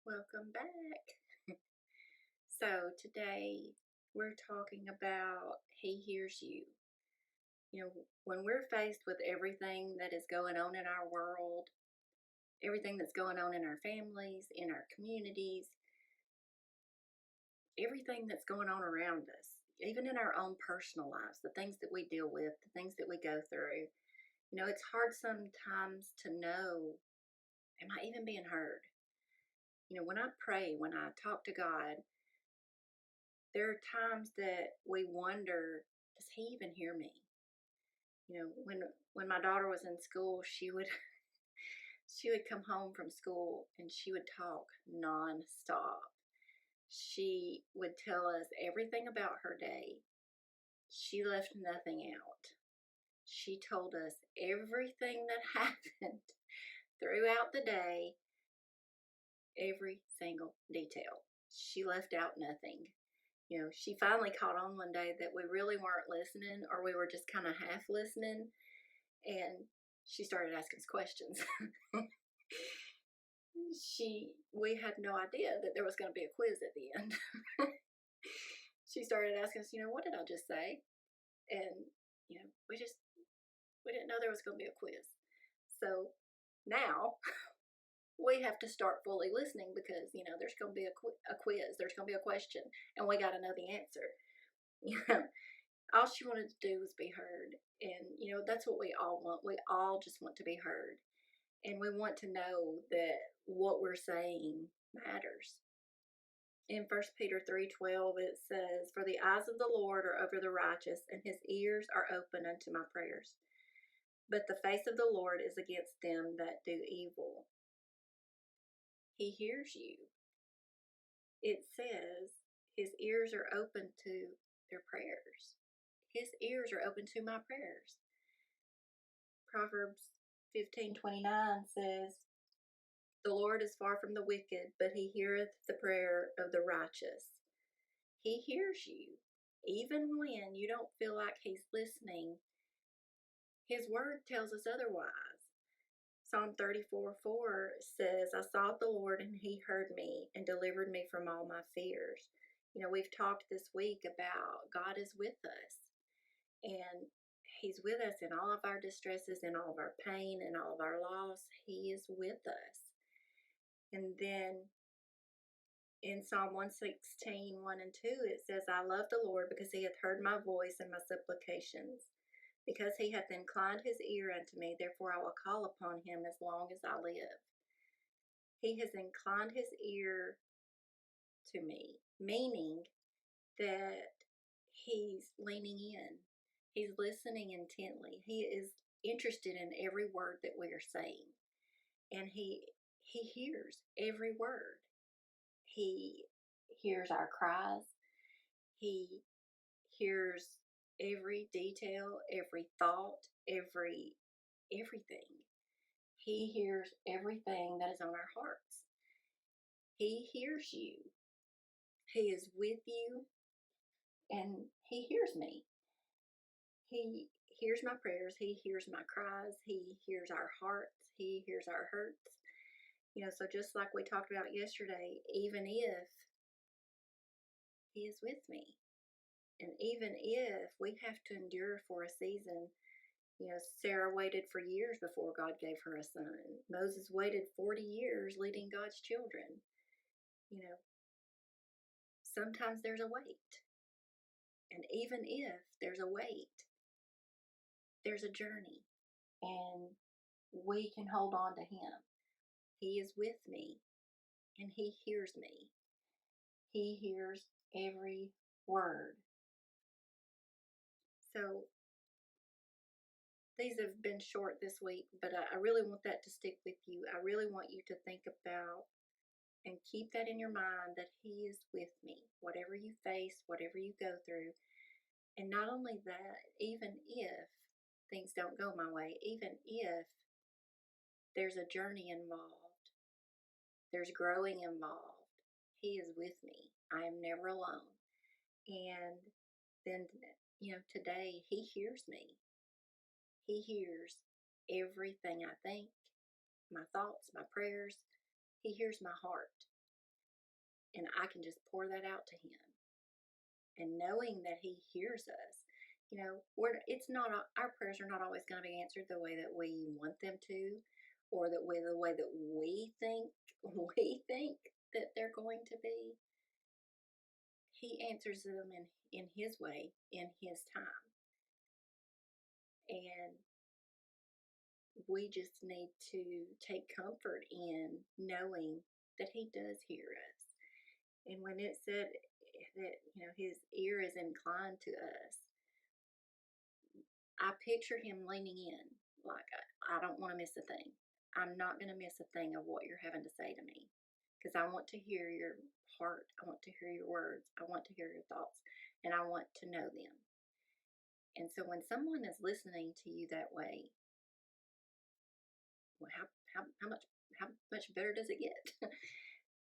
Welcome back. So, today we're talking about He hears you. When we're faced with everything that is going on in our world, everything that's going on in our families, in our communities, everything that's going on around us, even in our own personal lives, the things that we deal with, the things that we go through, it's hard sometimes to know, am I even being heard? When I pray, when I talk to God, there are times that we wonder, does he even hear me? When my daughter was in school, she would she would come home from school and she would talk nonstop. She would tell us everything about her day. She left nothing out. She told us everything that happened throughout the day, every single detail. She left out nothing. She finally caught on one day that we really weren't listening, or we were just kind of half listening, and she started asking us questions. We had no idea that there was going to be a quiz at the end. She started asking us, what did I just say? And we didn't know there was going to be a quiz. So now we have to start fully listening because there's going to be a quiz, there's going to be a question, and we got to know the answer. All she wanted to do was be heard, and that's what we all want. We all just want to be heard, and we want to know that what we're saying matters. In 1 Peter 3:12 it says, "For the eyes of the Lord are over the righteous, and his ears are open unto my prayers. But the face of the Lord is against them that do evil." He hears you. It says his ears are open to their prayers. His ears are open to my prayers. Proverbs 15:29 says, "The Lord is far from the wicked, but he heareth the prayer of the righteous." He hears you. Even when you don't feel like he's listening, his word tells us otherwise. Psalm 34:4 says, "I sought the Lord and he heard me and delivered me from all my fears." We've talked this week about God is with us, and he's with us in all of our distresses, in all of our pain, and all of our loss. He is with us. And then in Psalm 116, 1 and 2, it says, "I love the Lord because he hath heard my voice and my supplications. Because he hath inclined his ear unto me, therefore I will call upon him as long as I live." He has inclined his ear to me, meaning that he's leaning in. He's listening intently. He is interested in every word that we are saying. And he hears every word. He hears our cries. He hears every detail, every thought, everything. He hears everything that is on our hearts. He hears you. He is with you, and he hears me. He hears my prayers. He hears my cries. He hears our hearts. He hears our hurts. So just like we talked about yesterday, even if he is with me, and even if we have to endure for a season, Sarah waited for years before God gave her a son. Moses waited 40 years leading God's children. You know, Sometimes there's a wait. And even if there's a wait, there's a journey. And we can hold on to him. He is with me, and he hears me. He hears every word. So these have been short this week, but I really want that to stick with you. I really want you to think about and keep that in your mind, that he is with me, whatever you face, whatever you go through. And not only that, even if things don't go my way, even if there's a journey involved, there's growing involved, he is with me. I am never alone. And then, today he hears me. He hears everything I think, my thoughts, my prayers. He hears my heart. and I can just pour that out to him. And knowing that he hears us, you know, it's not, our prayers are not always going to be answered the way that we want them to, or the way that we think that they're going to be. He answers them in his way, in his time. And we just need to take comfort in knowing that he does hear us. And when it said that, you know, his ear is inclined to us, I picture him leaning in, like, I don't want to miss a thing. I'm not going to miss a thing of what you're having to say to me, because I want to hear your heart. I want to hear your words. I want to hear your thoughts, and I want to know them. And so when someone is listening to you that way, well, how much better does it get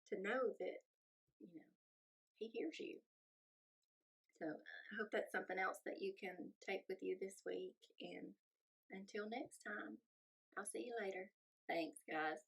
to know that, you know, he hears you. So I hope that's something else that you can take with you this week. And until next time, I'll see you later. Thanks, guys.